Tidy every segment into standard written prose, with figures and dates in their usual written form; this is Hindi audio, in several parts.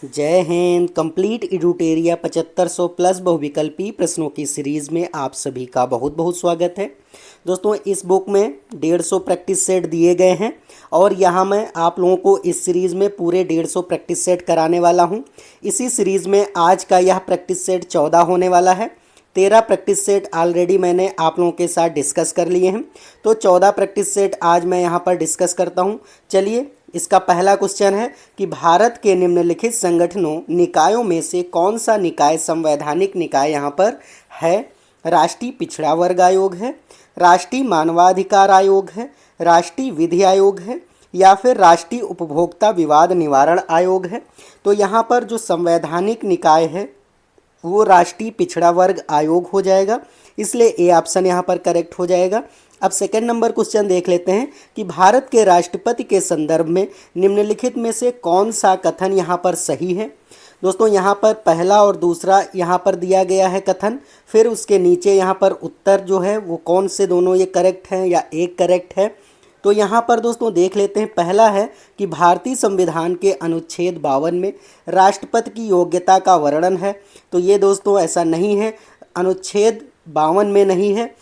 जय हिंद। कंप्लीट एडुटेरिया 7500 प्लस बहुविकल्पी प्रश्नों की सीरीज में आप सभी का बहुत बहुत स्वागत है। दोस्तों, इस बुक में 150 प्रैक्टिस सेट दिए गए हैं और यहाँ मैं आप लोगों को इस सीरीज़ में पूरे 150 प्रैक्टिस सेट कराने वाला हूँ। इसी सीरीज़ में आज का यह प्रैक्टिस सेट 14 होने वाला है। 13 प्रैक्टिस सेट ऑलरेडी मैंने आप लोगों के साथ डिस्कस कर लिए हैं, तो 14 प्रैक्टिस सेट आज मैं यहाँ पर डिस्कस करता हूँ। चलिए, इसका पहला क्वेश्चन है कि भारत के निम्नलिखित संगठनों निकायों में से कौन सा निकाय संवैधानिक निकाय यहाँ पर है। राष्ट्रीय पिछड़ा वर्ग आयोग है, राष्ट्रीय मानवाधिकार आयोग है, राष्ट्रीय विधि आयोग है या फिर राष्ट्रीय उपभोक्ता विवाद निवारण आयोग है। तो यहाँ पर जो संवैधानिक निकाय है वो राष्ट्रीय पिछड़ा वर्ग आयोग हो जाएगा, इसलिए ए ऑप्शन यहाँ पर करेक्ट हो जाएगा। अब सेकंड नंबर क्वेश्चन देख लेते हैं कि भारत के राष्ट्रपति के संदर्भ में निम्नलिखित में से कौन सा कथन यहाँ पर सही है। दोस्तों, यहाँ पर पहला और दूसरा यहाँ पर दिया गया है कथन, फिर उसके नीचे यहाँ पर उत्तर जो है वो कौन से दोनों ये करेक्ट हैं या एक करेक्ट है। तो यहाँ पर दोस्तों देख लेते हैं। पहला है कि भारतीय संविधान के अनुच्छेद 52 में राष्ट्रपति की योग्यता का वर्णन है। तो ये दोस्तों ऐसा नहीं है, अनुच्छेद 52 में नहीं है।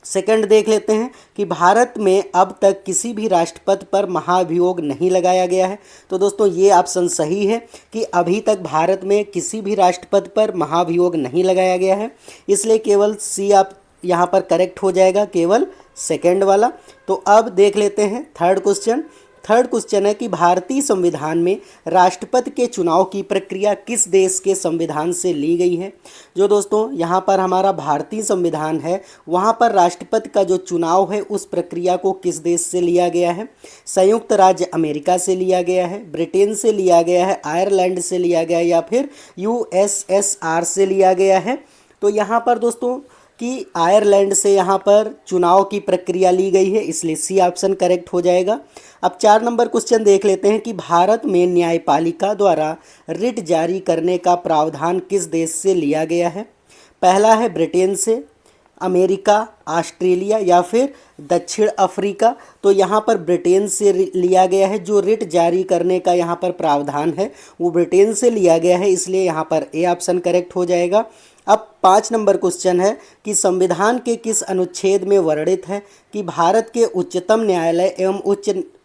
सेकंड देख लेते हैं कि भारत में अब तक किसी भी राष्ट्रपति पर महाभियोग नहीं लगाया गया है। तो दोस्तों ये ऑप्शन सही है कि अभी तक भारत में किसी भी राष्ट्रपति पर महाभियोग नहीं लगाया गया है, इसलिए केवल सी आप यहाँ पर करेक्ट हो जाएगा, केवल सेकंड वाला। तो अब देख लेते हैं थर्ड क्वेश्चन। थर्ड क्वेश्चन है कि भारतीय संविधान में राष्ट्रपति के चुनाव की प्रक्रिया किस देश के संविधान से ली गई है। जो दोस्तों यहाँ पर हमारा भारतीय संविधान है, वहाँ पर राष्ट्रपति का जो चुनाव है उस प्रक्रिया को किस देश से लिया गया है। संयुक्त राज्य अमेरिका से लिया गया है, ब्रिटेन से लिया गया है, आयरलैंड से लिया गया है या फिर यूएसएसआर से लिया गया है। तो यहाँ पर दोस्तों कि आयरलैंड से यहाँ पर चुनाव की प्रक्रिया ली गई है, इसलिए सी ऑप्शन करेक्ट हो जाएगा। अब 4 नंबर क्वेश्चन देख लेते हैं कि भारत में न्यायपालिका द्वारा रिट जारी करने का प्रावधान किस देश से लिया गया है। पहला है ब्रिटेन से, अमेरिका, ऑस्ट्रेलिया या फिर दक्षिण अफ्रीका। तो यहाँ पर ब्रिटेन से लिया गया है, जो रिट जारी करने का यहाँ पर प्रावधान है वो ब्रिटेन से लिया गया है, इसलिए यहाँ पर ए ऑप्शन करेक्ट हो जाएगा। अब 5 नंबर क्वेश्चन है कि संविधान के किस अनुच्छेद में वर्णित है कि भारत के उच्चतम न्यायालय एवं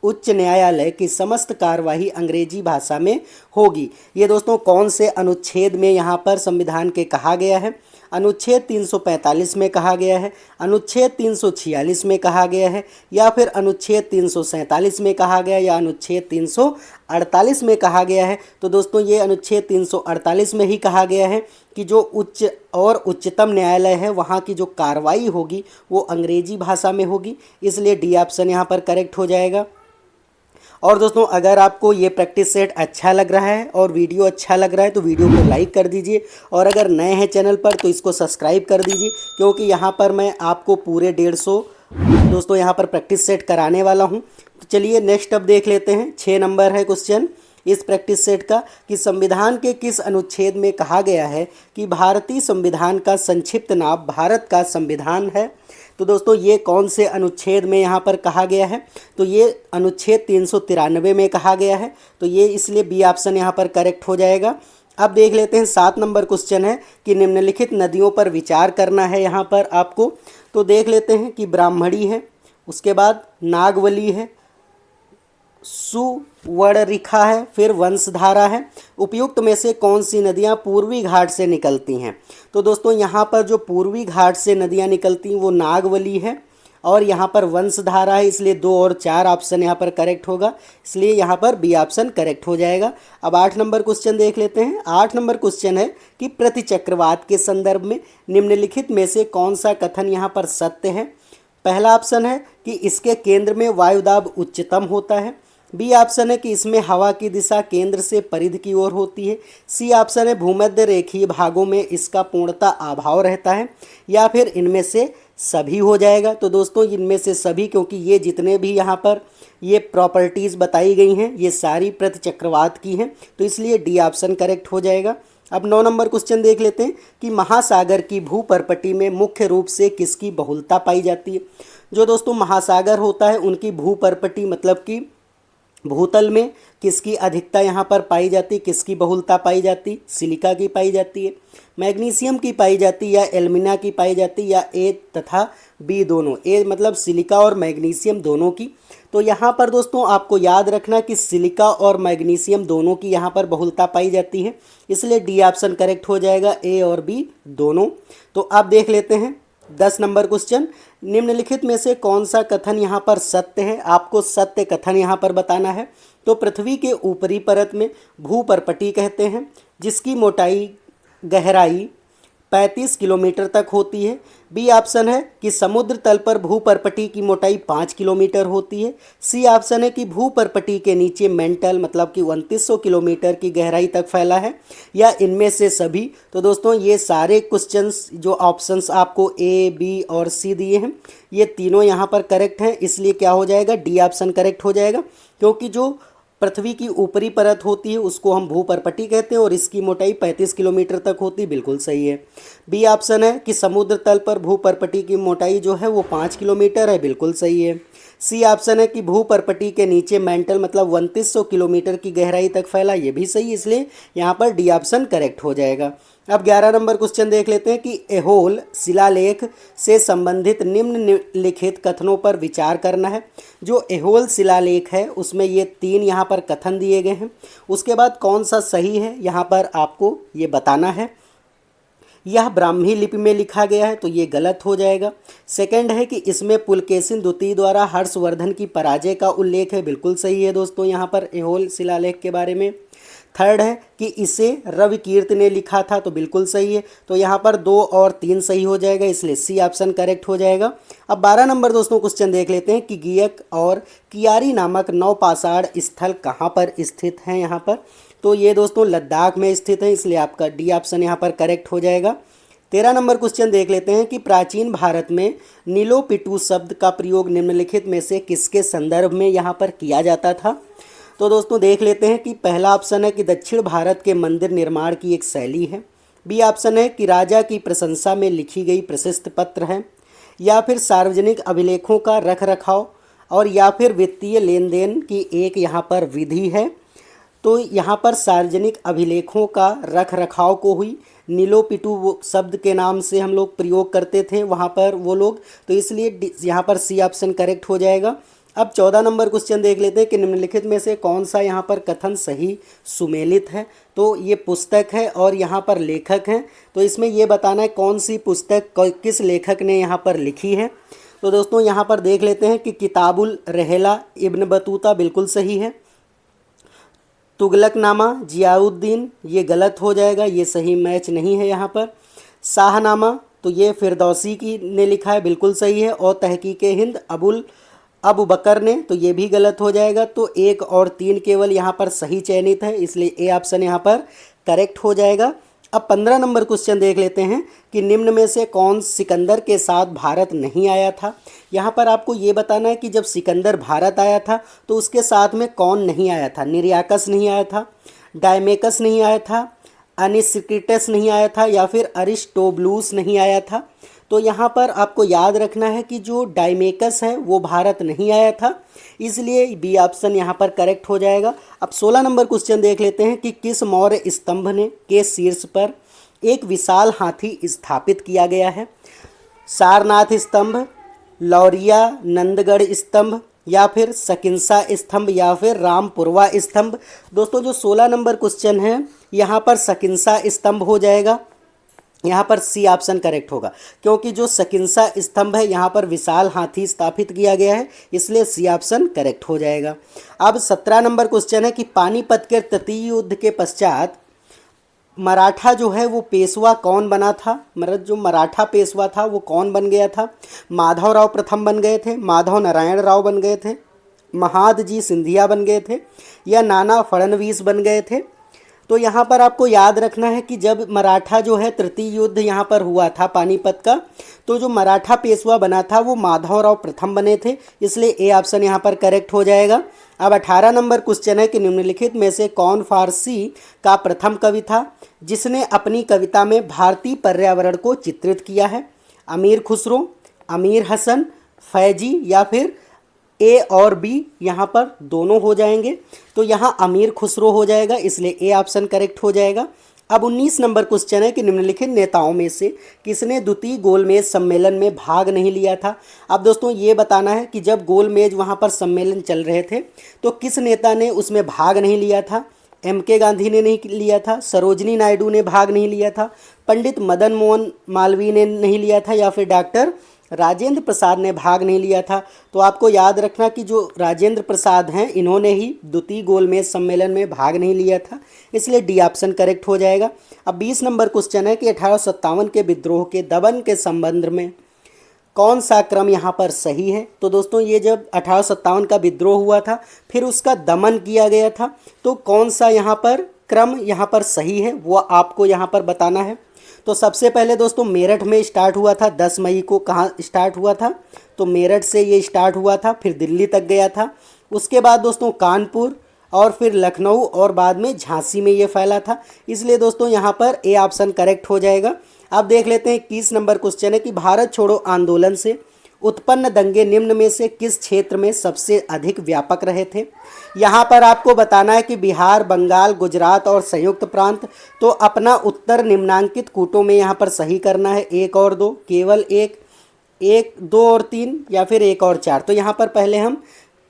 उच्च न्यायालय की समस्त कार्यवाही अंग्रेजी भाषा में होगी। ये दोस्तों कौन से अनुच्छेद में यहाँ पर संविधान के कहा गया है। अनुच्छेद 345 में कहा गया है, अनुच्छेद 346 में कहा गया है या फिर अनुच्छेद 347 में कहा गया या अनुच्छेद 348 में कहा गया है। तो दोस्तों ये अनुच्छेद 348 में ही कहा गया है कि जो उच्च और उच्चतम न्यायालय है वहाँ की जो कार्रवाई होगी वो अंग्रेजी भाषा में होगी, इसलिए डी ऑप्शन यहाँ पर करेक्ट हो जाएगा। और दोस्तों अगर आपको ये प्रैक्टिस सेट अच्छा लग रहा है और वीडियो अच्छा लग रहा है तो वीडियो को लाइक कर दीजिए, और अगर नए हैं चैनल पर तो इसको सब्सक्राइब कर दीजिए, क्योंकि यहाँ पर मैं आपको पूरे 150 दोस्तों यहाँ पर प्रैक्टिस सेट कराने वाला हूँ। तो चलिए नेक्स्ट अब देख लेते हैं। 6 नंबर है क्वेश्चन इस प्रैक्टिस सेट का कि संविधान के किस अनुच्छेद में कहा गया है कि भारतीय संविधान का संक्षिप्त नाम भारत का संविधान है। तो दोस्तों ये कौन से अनुच्छेद में यहाँ पर कहा गया है। तो ये अनुच्छेद 393 में कहा गया है, तो ये इसलिए बी ऑप्शन यहाँ पर करेक्ट हो जाएगा। अब देख लेते हैं 7 नंबर क्वेश्चन है कि निम्नलिखित नदियों पर विचार करना है यहाँ पर आपको। तो देख लेते हैं कि ब्राह्मणी है, उसके बाद नागवली है, सुवर्णरेखा है, फिर वंशधारा है। उपयुक्त में से कौन सी नदियां पूर्वी घाट से निकलती हैं। तो दोस्तों यहाँ पर जो पूर्वी घाट से नदियां निकलती हैं वो नागवली है और यहाँ पर वंशधारा है, इसलिए 2 और 4 ऑप्शन यहाँ पर करेक्ट होगा, इसलिए यहाँ पर बी ऑप्शन करेक्ट हो जाएगा। अब 8 नंबर क्वेश्चन देख लेते हैं। 8 नंबर क्वेश्चन है कि प्रतिचक्रवात के संदर्भ में निम्नलिखित में से कौन सा कथन यहाँ पर सत्य है। पहला ऑप्शन है कि इसके केंद्र में वायुदाब उच्चतम होता है। बी ऑप्शन है कि इसमें हवा की दिशा केंद्र से परिधि की ओर होती है। सी ऑप्शन है भूमध्य रेखीय भागों में इसका पूर्णता अभाव रहता है, या फिर इनमें से सभी हो जाएगा। तो दोस्तों इनमें से सभी, क्योंकि ये जितने भी यहाँ पर ये प्रॉपर्टीज़ बताई गई हैं ये सारी प्रतिचक्रवात की हैं, तो इसलिए डी ऑप्शन करेक्ट हो जाएगा। अब 9 नंबर क्वेश्चन देख लेते हैं कि महासागर की भूपर्पटी में मुख्य रूप से किसकी बहुलता पाई जाती है। जो दोस्तों महासागर होता है उनकी भूपर्पटी मतलब कि भूतल में किसकी अधिकता यहाँ पर पाई जाती, किसकी बहुलता पाई जाती, सिलिका की पाई जाती है, मैग्नीशियम की पाई जाती या एल्यूमिना की पाई जाती, या ए तथा बी दोनों, ए मतलब सिलिका और मैग्नीशियम दोनों की। तो यहाँ पर दोस्तों आपको याद रखना कि सिलिका और मैग्नीशियम दोनों की यहाँ पर बहुलता पाई जाती है, इसलिए डी ऑप्शन करेक्ट हो जाएगा, ए और बी दोनों। तो आप देख लेते हैं 10 नंबर क्वेश्चन, निम्नलिखित में से कौन सा कथन यहाँ पर सत्य है, आपको सत्य कथन यहाँ पर बताना है। तो पृथ्वी के ऊपरी परत में भूपर्पटी कहते हैं, जिसकी मोटाई गहराई 35 किलोमीटर तक होती है। बी ऑप्शन है कि समुद्र तल पर भूपर्पटी की मोटाई 5 किलोमीटर होती है। सी ऑप्शन है कि भूपर्पटी के नीचे मेंटल मतलब कि 2900 किलोमीटर की गहराई तक फैला है, या इनमें से सभी। तो दोस्तों ये सारे क्वेश्चंस जो ऑप्शंस आपको ए बी और सी दिए हैं, ये तीनों यहाँ पर करेक्ट हैं, इसलिए क्या हो जाएगा, डी ऑप्शन करेक्ट हो जाएगा, क्योंकि जो पृथ्वी की ऊपरी परत होती है उसको हम भूपर्पटी कहते हैं और इसकी मोटाई 35 किलोमीटर तक होती है, बिल्कुल सही है। बी ऑप्शन है कि समुद्र तल पर भूपर्पटी की मोटाई जो है वो 5 किलोमीटर है, बिल्कुल सही है। सी ऑप्शन है कि भूपर्पटी के नीचे मेंटल मतलब 2900 किलोमीटर की गहराई तक फैला, ये भी सही, इसलिए यहाँ पर डी ऑप्शन करेक्ट हो जाएगा। अब 11 नंबर क्वेश्चन देख लेते हैं कि एहोल शिलालेख से संबंधित निम्नलिखित कथनों पर विचार करना है। जो एहोल शिलालेख है उसमें ये 3 यहाँ पर कथन दिए गए हैं, उसके बाद कौन सा सही है यहाँ पर आपको ये बताना है। यह ब्राह्मी लिपि में लिखा गया है, तो ये गलत हो जाएगा। सेकंड है कि इसमें पुलकेशिन द्वितीय द्वारा हर्षवर्धन की पराजय का उल्लेख है, बिल्कुल सही है दोस्तों यहाँ पर एहोल शिलालेख के बारे में। थर्ड है कि इसे रविकीर्त ने लिखा था, तो बिल्कुल सही है, तो यहाँ पर 2 और 3 सही हो जाएगा, इसलिए सी ऑप्शन करेक्ट हो जाएगा। अब 12 नंबर दोस्तों क्वेश्चन देख लेते हैं कि गियक और कियारी नामक नौपाषाण स्थल कहाँ पर स्थित हैं यहाँ पर। तो ये दोस्तों लद्दाख में स्थित है, इसलिए आपका डी ऑप्शन यहाँ पर करेक्ट हो जाएगा। 13 नंबर क्वेश्चन देख लेते हैं कि प्राचीन भारत में नीलोपिटू शब्द का प्रयोग निम्नलिखित में से किसके संदर्भ में यहाँ पर किया जाता था। तो दोस्तों देख लेते हैं कि पहला ऑप्शन है कि दक्षिण भारत के मंदिर निर्माण की एक शैली है। बी ऑप्शन है कि राजा की प्रशंसा में लिखी गई प्रशस्त पत्र है, या फिर सार्वजनिक अभिलेखों का रख रखाव, और या फिर वित्तीय लेन देन की एक यहाँ पर विधि है। तो यहाँ पर सार्वजनिक अभिलेखों का रख रखाव को हुई नीलोपिटू शब्द के नाम से हम लोग प्रयोग करते थे वहाँ पर वो लोग, तो इसलिए यहाँ पर सी ऑप्शन करेक्ट हो जाएगा। अब 14 नंबर क्वेश्चन देख लेते हैं कि निम्नलिखित में से कौन सा यहाँ पर कथन सही सुमेलित है। तो ये पुस्तक है और यहाँ पर लेखक हैं, तो इसमें ये बताना है कौन सी पुस्तक किस लेखक ने यहाँ पर लिखी है। तो दोस्तों यहाँ पर देख लेते हैं कि किताबुल रहला इब्न बतूता बिल्कुल सही है। तुगलकनामा जियाउद्दीन ये गलत हो जाएगा, ये सही मैच नहीं है यहाँ पर। शाहनामा तो ये फिरदौसी की ने लिखा है, बिल्कुल सही है। और तहकीक हिंद अबू बकर ने, तो ये भी गलत हो जाएगा। तो 1 और 3 केवल यहाँ पर सही चयनित है, इसलिए ए ऑप्शन यहाँ पर करेक्ट हो जाएगा। अब 15 नंबर क्वेश्चन देख लेते हैं कि निम्न में से कौन सिकंदर के साथ भारत नहीं आया था। यहाँ पर आपको ये बताना है कि जब सिकंदर भारत आया था तो उसके साथ में कौन नहीं आया था। निरियाकस नहीं आया था, डायमेकस नहीं आया था, अनिसिक्रिटस नहीं आया था, या फिर अरिस्टोबुलस नहीं आया था। तो यहाँ पर आपको याद रखना है कि जो डायमेकस है वो भारत नहीं आया था, इसलिए बी ऑप्शन यहाँ पर करेक्ट हो जाएगा। अब 16 नंबर क्वेश्चन देख लेते हैं कि किस मौर्य स्तंभ ने के शीर्ष पर एक विशाल हाथी स्थापित किया गया है। सारनाथ स्तंभ, लौरिया नंदगढ़ स्तंभ, या फिर सकिंसा स्तंभ, या फिर रामपुरवा स्तंभ। दोस्तों जो 16 नंबर क्वेश्चन है यहाँ पर सकिंसा स्तंभ हो जाएगा, यहाँ पर सी ऑप्शन करेक्ट होगा, क्योंकि जो सकिंसा स्तंभ है यहाँ पर विशाल हाथी स्थापित किया गया है, इसलिए सी ऑप्शन करेक्ट हो जाएगा। अब 17 नंबर क्वेश्चन है कि पानीपत के तृतीय युद्ध के पश्चात मराठा जो है वो पेशवा कौन बना था। मतलब जो मराठा पेशवा था वो कौन बन गया था। माधवराव प्रथम बन गए थे, माधव नारायण राव बन गए थे, महादजी सिंधिया बन गए थे, या नाना फडणवीस बन गए थे। तो यहाँ पर आपको याद रखना है कि जब मराठा जो है तृतीय युद्ध यहाँ पर हुआ था पानीपत का, तो जो मराठा पेशवा बना था वो माधवराव प्रथम बने थे, इसलिए ए ऑप्शन यहाँ पर करेक्ट हो जाएगा। अब 18 नंबर क्वेश्चन है कि निम्नलिखित में से कौन फारसी का प्रथम कवि था जिसने अपनी कविता में भारतीय पर्यावरण को चित्रित किया है। अमीर खुसरो, अमीर हसन, फैजी, या फिर ए और बी यहाँ पर दोनों हो जाएंगे, तो यहाँ अमीर खुसरो हो जाएगा, इसलिए ए ऑप्शन करेक्ट हो जाएगा। अब 19 नंबर क्वेश्चन है कि निम्नलिखित नेताओं में से किसने द्वितीय गोलमेज सम्मेलन में भाग नहीं लिया था। अब दोस्तों ये बताना है कि जब गोलमेज वहाँ पर सम्मेलन चल रहे थे तो किस नेता ने उसमें भाग नहीं लिया था। एम.के. गांधी ने नहीं लिया था, सरोजनी नायडू ने भाग नहीं लिया था, पंडित मदन मोहन मालवीय ने नहीं लिया था, या फिर डॉक्टर राजेंद्र प्रसाद ने भाग नहीं लिया था। तो आपको याद रखना कि जो राजेंद्र प्रसाद हैं इन्होंने ही द्वितीय गोलमेज सम्मेलन में भाग नहीं लिया था, इसलिए डी ऑप्शन करेक्ट हो जाएगा। अब 20 नंबर क्वेश्चन है कि 1857 के विद्रोह के दमन के संबंध में कौन सा क्रम यहाँ पर सही है। तो दोस्तों ये जब 1857 का विद्रोह हुआ था फिर उसका दमन किया गया था, तो कौन सा यहाँ पर क्रम यहाँ पर सही है वो आपको यहाँ पर बताना है। तो सबसे पहले दोस्तों मेरठ में स्टार्ट हुआ था, 10 मई को कहाँ स्टार्ट हुआ था, तो मेरठ से ये स्टार्ट हुआ था, फिर दिल्ली तक गया था, उसके बाद दोस्तों कानपुर और फिर लखनऊ और बाद में झांसी में ये फैला था, इसलिए दोस्तों यहाँ पर ए ऑप्शन करेक्ट हो जाएगा। अब देख लेते हैं 21 नंबर क्वेश्चन है कि भारत छोड़ो आंदोलन से उत्पन्न दंगे निम्न में से किस क्षेत्र में सबसे अधिक व्यापक रहे थे। यहाँ पर आपको बताना है कि बिहार, बंगाल, गुजरात और संयुक्त प्रांत। तो अपना उत्तर निम्नांकित कूटों में यहाँ पर सही करना है, 1 और 2, केवल 1, 2 और 3 या फिर 1 और 4। तो यहाँ पर पहले हम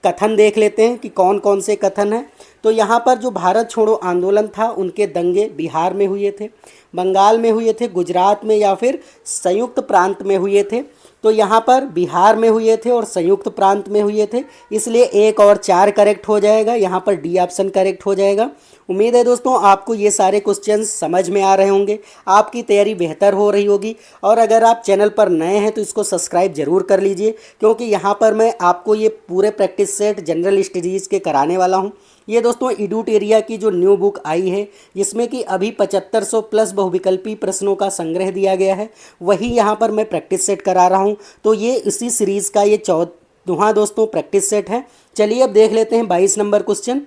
कथन देख लेते हैं कि कौन कौन से कथन हैं। तो यहाँ पर जो भारत छोड़ो आंदोलन था उनके दंगे बिहार में हुए थे, बंगाल में हुए थे, गुजरात में या फिर संयुक्त प्रांत में हुए थे। तो यहाँ पर बिहार में हुए थे और संयुक्त प्रांत में हुए थे, इसलिए 1 और 4 करेक्ट हो जाएगा, यहाँ पर डी ऑप्शन करेक्ट हो जाएगा। उम्मीद है दोस्तों आपको ये सारे क्वेश्चंस समझ में आ रहे होंगे, आपकी तैयारी बेहतर हो रही होगी। और अगर आप चैनल पर नए हैं तो इसको सब्सक्राइब जरूर कर लीजिए, क्योंकि यहाँ पर मैं आपको ये पूरे प्रैक्टिस सेट जनरल स्टडीज़ के कराने वाला हूँ। ये दोस्तों एडुटेरिया की जो न्यू बुक आई है जिसमें कि अभी 7500 प्लस बहुविकल्पी प्रश्नों का संग्रह दिया गया है, वही यहाँ पर मैं प्रैक्टिस सेट करा रहा हूँ। तो ये इसी सीरीज़ का ये 14वां दोस्तों प्रैक्टिस सेट है। चलिए अब देख लेते हैं 22 नंबर क्वेश्चन।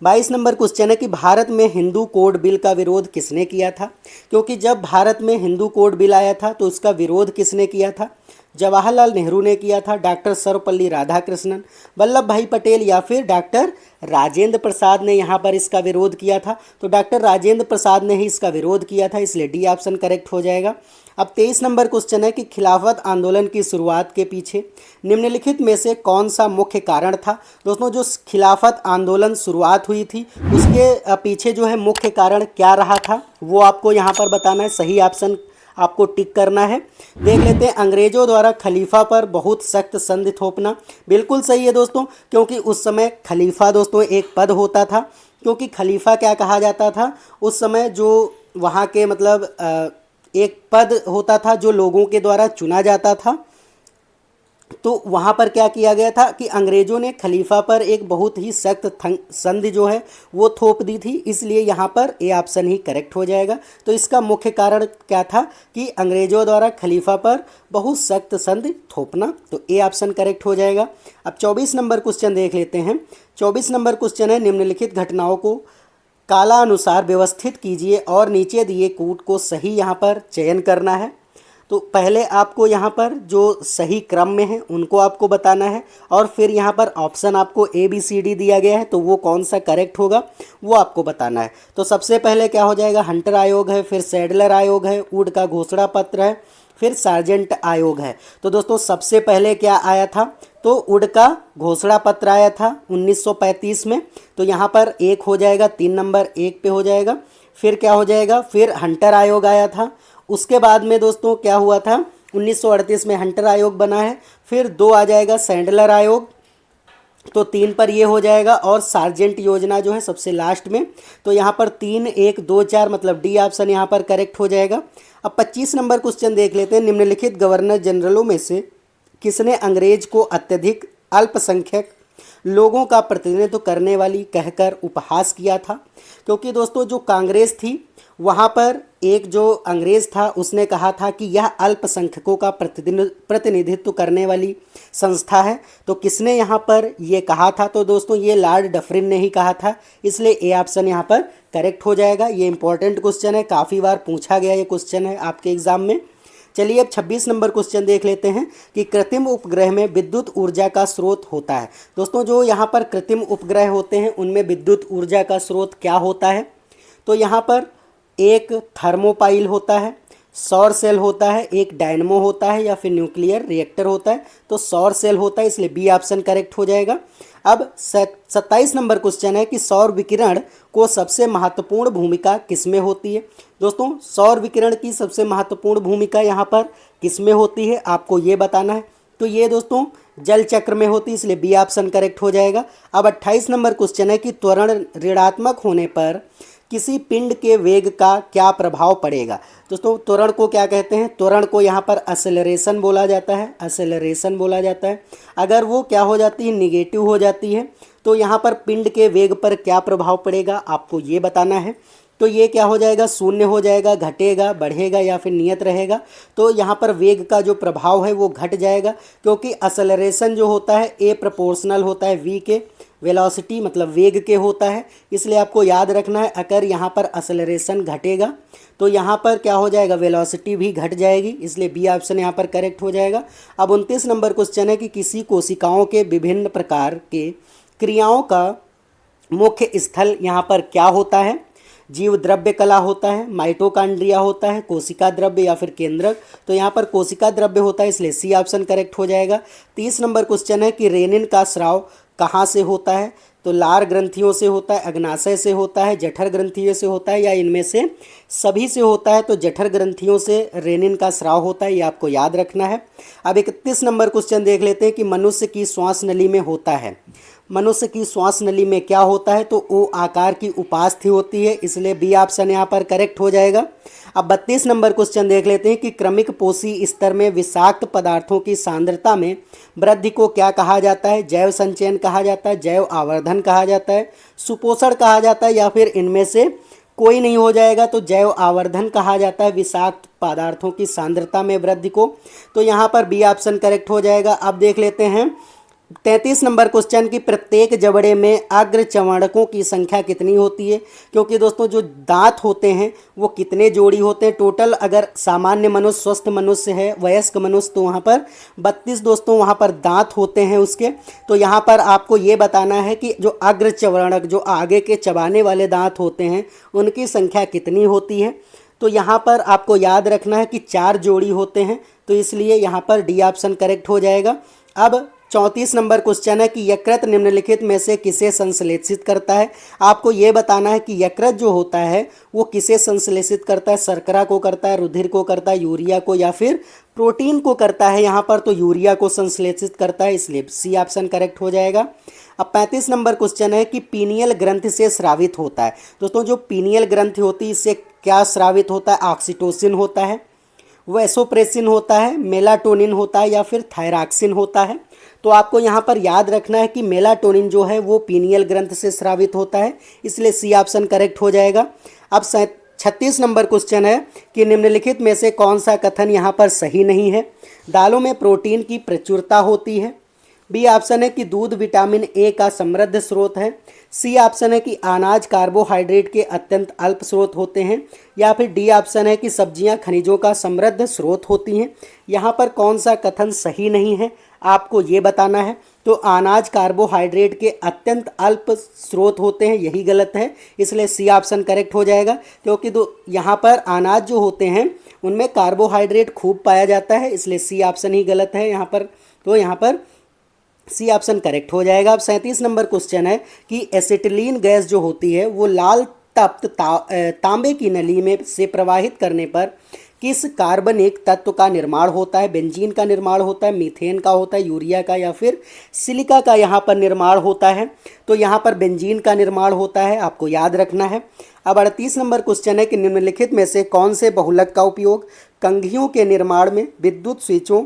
22 नंबर क्वेश्चन है कि भारत में हिंदू कोड बिल का विरोध किसने किया था। क्योंकि जब भारत में हिंदू कोड बिल आया था तो उसका विरोध किसने किया था। जवाहरलाल नेहरू ने किया था, डॉक्टर सर्वपल्ली राधाकृष्णन, वल्लभ भाई पटेल या फिर डॉक्टर राजेंद्र प्रसाद ने यहाँ पर इसका विरोध किया था। तो डॉक्टर राजेंद्र प्रसाद ने ही इसका विरोध किया था, इसलिए डी ऑप्शन करेक्ट हो जाएगा। अब 23 नंबर क्वेश्चन है कि खिलाफत आंदोलन की शुरुआत के पीछे निम्नलिखित में से कौन सा मुख्य कारण था। दोस्तों जो खिलाफत आंदोलन शुरुआत हुई थी उसके पीछे जो है मुख्य कारण क्या रहा था वो आपको यहाँ पर बताना है, सही ऑप्शन आपको टिक करना है। देख लेते हैं अंग्रेजों द्वारा खलीफा पर बहुत सख्त संधि थोपना। बिल्कुल सही है दोस्तों, क्योंकि उस समय खलीफा दोस्तों एक पद होता था। क्योंकि खलीफा क्या कहा जाता था उस समय, जो वहाँ के मतलब एक पद होता था जो लोगों के द्वारा चुना जाता था। तो वहाँ पर क्या किया गया था कि अंग्रेज़ों ने खलीफा पर एक बहुत ही सख्त संधि जो है वो थोप दी थी, इसलिए यहाँ पर ए ऑप्शन ही करेक्ट हो जाएगा। तो इसका मुख्य कारण क्या था कि अंग्रेज़ों द्वारा खलीफा पर बहुत सख्त संधि थोपना, तो ए ऑप्शन करेक्ट हो जाएगा। अब 24 नंबर क्वेश्चन देख लेते हैं। 24 नंबर क्वेश्चन है निम्नलिखित घटनाओं को कालानुसार व्यवस्थित कीजिए और नीचे दिए कूट को सही यहाँ पर चयन करना है। तो पहले आपको यहाँ पर जो सही क्रम में है उनको आपको बताना है, और फिर यहाँ पर ऑप्शन आपको ABCD दिया गया है, तो वो कौन सा करेक्ट होगा वो आपको बताना है। तो सबसे पहले क्या हो जाएगा, हंटर आयोग है, फिर सैडलर आयोग है, वुड का घोषणा पत्र है, फिर सार्जेंट आयोग है। तो दोस्तों सबसे पहले क्या आया था, तो वुड का घोषणा पत्र आया था 1935 में। तो यहाँ पर 1 हो जाएगा, 3 नंबर 1 पे हो जाएगा। फिर क्या हो जाएगा, फिर हंटर आयोग आया था। उसके बाद में दोस्तों क्या हुआ था, 1938 में हंटर आयोग बना है। फिर 2 आ जाएगा सैंडलर आयोग, तो 3 पर ये हो जाएगा, और सार्जेंट योजना जो है सबसे लास्ट में। तो यहाँ पर 3, 1, 2, 4 मतलब डी ऑप्शन यहाँ पर करेक्ट हो जाएगा। अब 25 नंबर क्वेश्चन देख लेते हैं। निम्नलिखित गवर्नर जनरलों में से किसने अंग्रेज को अत्यधिक अल्पसंख्यक लोगों का प्रतिनिधित्व करने वाली कहकर उपहास किया था। क्योंकि दोस्तों जो कांग्रेस थी वहाँ पर एक जो अंग्रेज़ था उसने कहा था कि यह अल्पसंख्यकों का प्रतिनिधित्व करने वाली संस्था है। तो किसने यहाँ पर ये कहा था, तो दोस्तों ये लॉर्ड डफरिन ने ही कहा था, इसलिए ए ऑप्शन यहाँ पर करेक्ट हो जाएगा। ये इंपॉर्टेंट क्वेश्चन है, काफ़ी बार पूछा गया ये क्वेश्चन है आपके एग्ज़ाम में। चलिए अब 26 नंबर क्वेश्चन देख लेते हैं कि कृत्रिम उपग्रह में विद्युत ऊर्जा का स्रोत होता है। दोस्तों जो यहाँ पर कृत्रिम उपग्रह होते हैं उनमें विद्युत ऊर्जा का स्रोत क्या होता है? तो यहाँ पर एक थर्मोपाइल होता है, सौर सेल होता है, एक डायनमो होता है या फिर न्यूक्लियर रिएक्टर होता है। तो सौर सेल होता है, इसलिए बी ऑप्शन करेक्ट हो जाएगा। अब 27 नंबर क्वेश्चन है कि सौर विकिरण को सबसे महत्वपूर्ण भूमिका किसमें होती है? दोस्तों सौर विकिरण की सबसे महत्वपूर्ण भूमिका यहाँ पर किसमें होती है आपको ये बताना है। तो ये दोस्तों जल चक्र में होती है, इसलिए बी ऑप्शन करेक्ट हो जाएगा। अब 28 नंबर क्वेश्चन है कि त्वरण ऋणात्मक होने पर किसी पिंड के वेग का क्या प्रभाव पड़ेगा? दोस्तों त्वरण को क्या कहते हैं? त्वरण को यहाँ पर एक्सेलरेशन बोला जाता है, एक्सेलरेशन बोला जाता है। अगर वो क्या हो जाती है, निगेटिव हो जाती है, तो यहाँ पर पिंड के वेग पर क्या प्रभाव पड़ेगा आपको ये बताना है। तो ये क्या हो जाएगा, शून्य हो जाएगा, घटेगा, बढ़ेगा या फिर नियत रहेगा। तो यहाँ पर वेग का जो प्रभाव है वो घट जाएगा, क्योंकि एक्सेलरेशन जो होता है ए प्रोपोर्शनल होता है वी के, वेलोसिटी मतलब वेग के होता है। इसलिए आपको याद रखना है अगर यहाँ पर एक्सेलरेशन घटेगा तो यहाँ पर क्या हो जाएगा, वेलोसिटी भी घट जाएगी, इसलिए बी ऑप्शन यहाँ पर करेक्ट हो जाएगा। अब 29 नंबर क्वेश्चन है कि किसी कोशिकाओं के विभिन्न प्रकार के क्रियाओं का मुख्य स्थल यहाँ पर क्या होता है? जीव द्रव्य कला होता है, माइटोकॉन्ड्रिया होता है, कोशिका द्रव्य या फिर केंद्रक। तो यहाँ पर कोशिका द्रव्य होता है, इसलिए सी ऑप्शन करेक्ट हो जाएगा। 30 नंबर क्वेश्चन है कि रेनिन का स्राव कहाँ से होता है? तो लार ग्रंथियों से होता है, अग्नाशय से होता है, जठर ग्रंथियों से होता है या इनमें से सभी से होता है? तो जठर ग्रंथियों से रेनिन का स्राव होता है, ये आपको याद रखना है। अब 31 नंबर क्वेश्चन देख लेते हैं कि मनुष्य की श्वास नली में होता है, मनुष्य की श्वास नली में क्या होता है? तो ओ आकार की उपास्थि होती है, इसलिए बी ऑप्शन यहाँ पर करेक्ट हो जाएगा। अब 32 नंबर क्वेश्चन देख लेते हैं कि क्रमिक पोषी स्तर में विषाक्त पदार्थों की सांद्रता में वृद्धि को क्या कहा जाता है? जैव संचयन कहा जाता है, जैव आवर्धन कहा जाता है, सुपोषण कहा जाता है या फिर इनमें से कोई नहीं हो जाएगा? तो जैव आवर्धन कहा जाता है विषाक्त पदार्थों की सांद्रता में वृद्धि को। तो यहाँ पर बी ऑप्शन करेक्ट हो जाएगा। अब देख लेते हैं 33 नंबर क्वेश्चन की प्रत्येक जबड़े में अग्र चवणकों की संख्या कितनी होती है? क्योंकि दोस्तों जो दांत होते हैं वो कितने जोड़ी होते हैं टोटल? अगर सामान्य मनुष्य, स्वस्थ मनुष्य है, वयस्क मनुष्य, तो वहाँ पर 32 दोस्तों वहाँ पर दांत होते हैं उसके। तो यहाँ पर आपको ये बताना है कि जो अग्र चवणक, जो आगे के चबाने वाले दांत होते हैं, उनकी संख्या कितनी होती है? तो यहाँ पर आपको याद रखना है कि 4 जोड़ी होते हैं, तो इसलिए यहाँ पर डी ऑप्शन करेक्ट हो जाएगा। अब 34 नंबर क्वेश्चन है कि यकृत निम्नलिखित में से किसे संश्लेषित करता है? आपको ये बताना है कि यकृत जो होता है वो किसे संश्लेषित करता है? शर्करा को करता है, रुधिर को करता है, यूरिया को या फिर प्रोटीन को करता है? यहाँ पर तो यूरिया को संश्लेषित करता है, इसलिए सी ऑप्शन करेक्ट हो जाएगा। अब 35 नंबर क्वेश्चन है कि पीनियल ग्रंथि से स्रावित होता है। दोस्तों जो पीनियल ग्रंथि होती है इससे क्या स्रावित होता है? ऑक्सीटोसिन होता है, वैसोप्रेसिन होता है, मेलाटोनिन होता है या फिर थायरॉक्सिन होता है? तो आपको यहाँ पर याद रखना है कि मेलाटोनिन जो है वो पीनियल ग्रंथ से स्रावित होता है, इसलिए सी ऑप्शन करेक्ट हो जाएगा। अब 36 नंबर क्वेश्चन है कि निम्नलिखित में से कौन सा कथन यहाँ पर सही नहीं है? दालों में प्रोटीन की प्रचुरता होती है। बी ऑप्शन है कि दूध विटामिन ए का समृद्ध स्रोत है। सी ऑप्शन है कि अनाज कार्बोहाइड्रेट के अत्यंत अल्प स्रोत होते हैं, या फिर डी ऑप्शन है कि सब्जियां खनिजों का समृद्ध स्रोत होती हैं। यहाँ पर कौन सा कथन सही नहीं है आपको ये बताना है। तो अनाज कार्बोहाइड्रेट के अत्यंत अल्प स्रोत होते हैं, यही गलत है, इसलिए सी ऑप्शन करेक्ट हो जाएगा। क्योंकि यहाँ पर अनाज जो होते हैं उनमें कार्बोहाइड्रेट खूब पाया जाता है, इसलिए सी ऑप्शन ही गलत है यहाँ पर। तो यहाँ पर सी ऑप्शन करेक्ट हो जाएगा। अब 37 नंबर क्वेश्चन है कि एसिटिलीन गैस जो होती है वो लाल तप्त तांबे की नली में से प्रवाहित करने पर किस कार्बनिक तत्व का निर्माण होता है? बेंजीन का निर्माण होता है, मीथेन का होता है, यूरिया का या फिर सिलिका का यहाँ पर निर्माण होता है? तो यहाँ पर बेंजीन का निर्माण होता है, आपको याद रखना है। अब 38 नंबर क्वेश्चन है कि निम्नलिखित में से कौन से बहुलक का उपयोग कंघियों के निर्माण में, विद्युत स्विचों,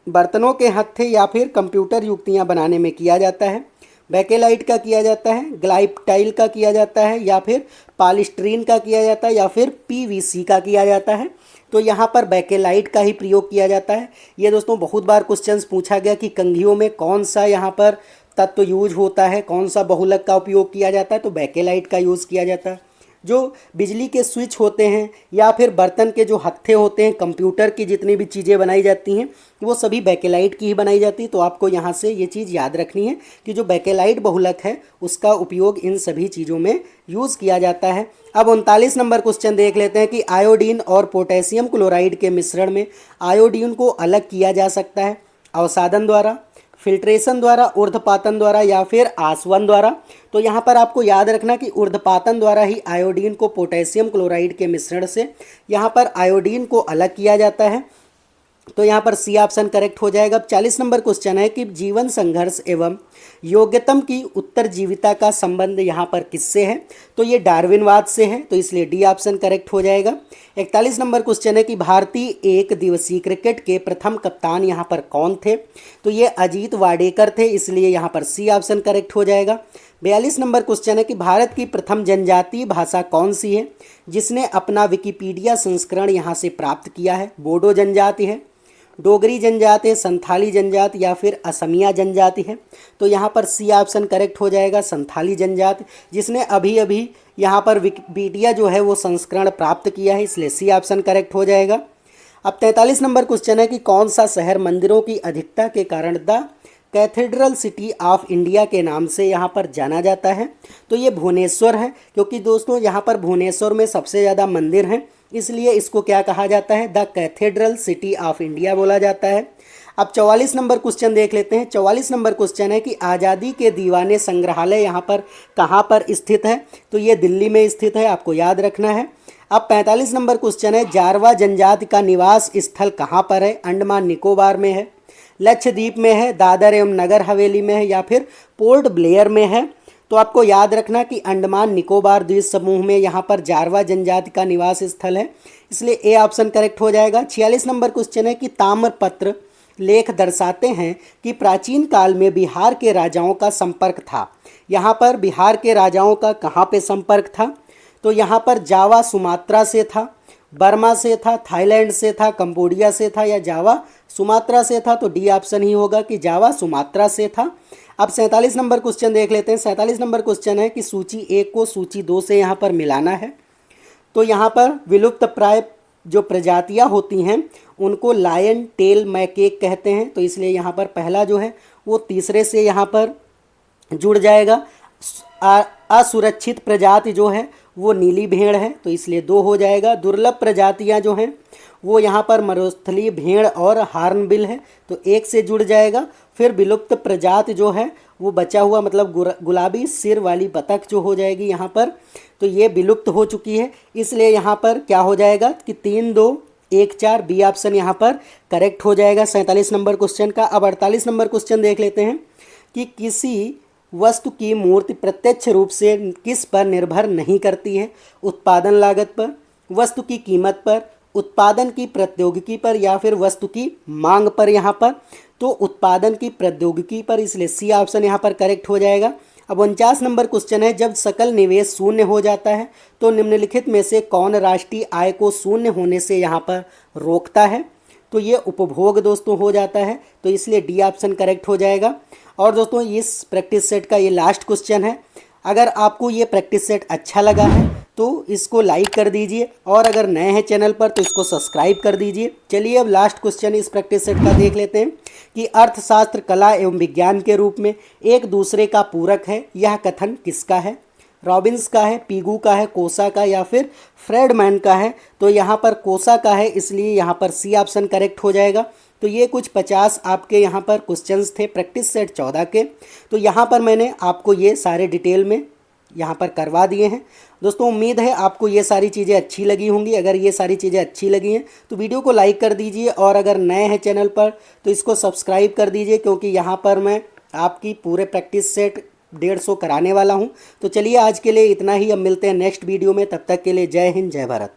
बर्तनों के हत्थे या फिर कंप्यूटर युक्तियाँ बनाने में किया जाता है? बैकेलाइट का किया जाता है, ग्लाइप्टाइल का किया जाता है या फिर पॉलीस्टीरीन का किया जाता है या फिर पीवीसी का किया जाता है? तो यहाँ पर बैकेलाइट का ही प्रयोग किया जाता है। ये दोस्तों बहुत बार क्वेश्चंस पूछा गया कि कंघियों में कौन सा यहाँ पर तत्व यूज होता है, कौन सा बहुलक का उपयोग किया जाता है? तो बैकेलाइट का यूज़ किया जाता है। जो बिजली के स्विच होते हैं या फिर बर्तन के जो हत्थे होते हैं, कंप्यूटर की जितनी भी चीज़ें बनाई जाती हैं वो सभी बेकेलाइट की ही बनाई जाती है। तो आपको यहाँ से ये चीज़ याद रखनी है कि जो बेकेलाइट बहुलक है उसका उपयोग इन सभी चीज़ों में यूज़ किया जाता है। अब 39 नंबर क्वेश्चन देख लेते हैं कि आयोडीन और पोटेशियम क्लोराइड के मिश्रण में आयोडीन को अलग किया जा सकता है अवसादन द्वारा, फिल्ट्रेशन द्वारा, ऊर्ध्वपातन द्वारा या फिर आसवन द्वारा। तो यहाँ पर आपको याद रखना कि ऊर्ध्वपातन द्वारा ही आयोडीन को पोटेशियम क्लोराइड के मिश्रण से यहाँ पर आयोडीन को अलग किया जाता है। तो यहाँ पर सी ऑप्शन करेक्ट हो जाएगा। अब 40 नंबर क्वेश्चन है कि जीवन संघर्ष एवं योग्यतम की उत्तरजीविता का संबंध यहाँ पर किससे है? तो ये डार्विनवाद से है, तो इसलिए डी ऑप्शन करेक्ट हो जाएगा। 41 नंबर क्वेश्चन है कि भारतीय एक दिवसीय क्रिकेट के प्रथम कप्तान यहाँ पर कौन थे? तो ये अजीत वाडेकर थे, इसलिए यहाँ पर सी ऑप्शन करेक्ट हो जाएगा। 42 नंबर क्वेश्चन है कि भारत की प्रथम जनजातीय भाषा कौन सी है जिसने अपना विकिपीडिया संस्करण यहाँ से प्राप्त किया है? बोडो जनजाति है, डोगरी जनजाति है, संथाली जनजाति या फिर असमिया जनजाति है? तो यहाँ पर सी ऑप्शन करेक्ट हो जाएगा, संथाली जनजाति, जिसने अभी अभी यहाँ पर विकिपीडिया जो है वो संस्करण प्राप्त किया है, इसलिए सी ऑप्शन करेक्ट हो जाएगा। अब 43 नंबर क्वेश्चन है कि कौन सा शहर मंदिरों की अधिकता के कारण the cathedral city of India के नाम से यहाँ पर जाना जाता है? तो ये भुवनेश्वर है, क्योंकि दोस्तों यहाँ पर भुवनेश्वर में सबसे ज़्यादा मंदिर हैं, इसलिए इसको क्या कहा जाता है? The cathedral city of India बोला जाता है। अब 44 नंबर क्वेश्चन देख लेते हैं। 44 नंबर क्वेश्चन है कि आज़ादी के दीवाने संग्रहालय यहाँ पर कहाँ पर स्थित है? तो ये दिल्ली में स्थित है, आपको याद रखना है। अब 45 नंबर क्वेश्चन है जारवा जनजाति का निवास स्थल कहाँ पर है? अंडमान निकोबार में है, लक्षद्वीप में है, दादर एवं नगर हवेली में है या फिर पोर्ट ब्लेयर में है? तो आपको याद रखना कि अंडमान निकोबार द्वीप समूह में यहाँ पर जारवा जनजाति का निवास स्थल है, इसलिए ए ऑप्शन करेक्ट हो जाएगा। 46 नंबर क्वेश्चन है कि ताम्रपत्र लेख दर्शाते हैं कि प्राचीन काल में बिहार के राजाओं का संपर्क था। यहाँ पर बिहार के राजाओं का कहाँ पे संपर्क था? तो यहाँ पर जावा सुमात्रा से था, बर्मा से था, थाईलैंड से था, कंबोडिया से था या जावा सुमात्रा से था? तो डी ऑप्शन ही होगा कि जावा सुमात्रा से था। अब 47 नंबर क्वेश्चन देख लेते हैं। 47 नंबर क्वेश्चन है कि सूची 1 को सूची 2 से यहाँ पर मिलाना है। तो यहाँ पर विलुप्त प्राय जो प्रजातियाँ होती हैं उनको लायन टेल मैकेक कहते हैं, तो इसलिए यहाँ पर पहला जो है वो तीसरे से यहाँ पर जुड़ जाएगा। असुरक्षित प्रजाति जो है वो नीली भेड़ है, तो इसलिए 2 हो जाएगा। दुर्लभ प्रजातियाँ जो हैं वो यहाँ पर मरुस्थली भेड़ और हार्नबिल है, तो 1 से जुड़ जाएगा। फिर विलुप्त प्रजाति जो है वो बचा हुआ मतलब गुलाबी सिर वाली बतख जो हो जाएगी यहाँ पर, तो ये विलुप्त हो चुकी है, इसलिए यहाँ पर क्या हो जाएगा कि 3, 2, 1, 4 बी ऑप्शन यहाँ पर करेक्ट हो जाएगा 47 नंबर क्वेश्चन का। अब 48 नंबर क्वेश्चन देख लेते हैं कि किसी वस्तु की मूर्ति प्रत्यक्ष रूप से किस पर निर्भर नहीं करती है? उत्पादन लागत पर, वस्तु की कीमत पर, उत्पादन की प्रौद्योगिकी पर या फिर वस्तु की मांग पर? यहाँ पर तो उत्पादन की प्रौद्योगिकी पर, इसलिए सी ऑप्शन यहाँ पर करेक्ट हो जाएगा। अब 49 नंबर क्वेश्चन है जब सकल निवेश शून्य हो जाता है तो निम्नलिखित में से कौन राष्ट्रीय आय को शून्य होने से यहाँ पर रोकता है? तो ये उपभोग दोस्तों हो जाता है, तो इसलिए डी ऑप्शन करेक्ट हो जाएगा। और दोस्तों इस प्रैक्टिस सेट का ये लास्ट क्वेश्चन है। अगर आपको ये प्रैक्टिस सेट अच्छा लगा है तो इसको लाइक कर दीजिए और अगर नए हैं चैनल पर तो इसको सब्सक्राइब कर दीजिए। चलिए अब लास्ट क्वेश्चन इस प्रैक्टिस सेट का देख लेते हैं कि अर्थशास्त्र कला एवं विज्ञान के रूप में एक दूसरे का पूरक है, यह कथन किसका है? रॉबिन्स का है, पीगू का है, कोसा का या फिर फ्रेडमैन का है? तो यहाँ पर कोसा का है, इसलिए यहाँ पर सी ऑप्शन करेक्ट हो जाएगा। तो ये कुछ 50 आपके यहाँ पर क्वेश्चंस थे प्रैक्टिस सेट 14 के, तो यहाँ पर मैंने आपको ये सारे डिटेल में यहाँ पर करवा दिए हैं। दोस्तों उम्मीद है आपको ये सारी चीज़ें अच्छी लगी होंगी। अगर ये सारी चीज़ें अच्छी लगी हैं तो वीडियो को लाइक कर दीजिए और अगर नए हैं चैनल पर तो इसको सब्सक्राइब कर दीजिए, क्योंकि यहाँ पर मैं आपकी पूरे प्रैक्टिस सेट 150 कराने वाला हूँ। तो चलिए आज के लिए इतना ही, अब मिलते हैं नेक्स्ट वीडियो में, तब तक के लिए जय हिंद जय भारत।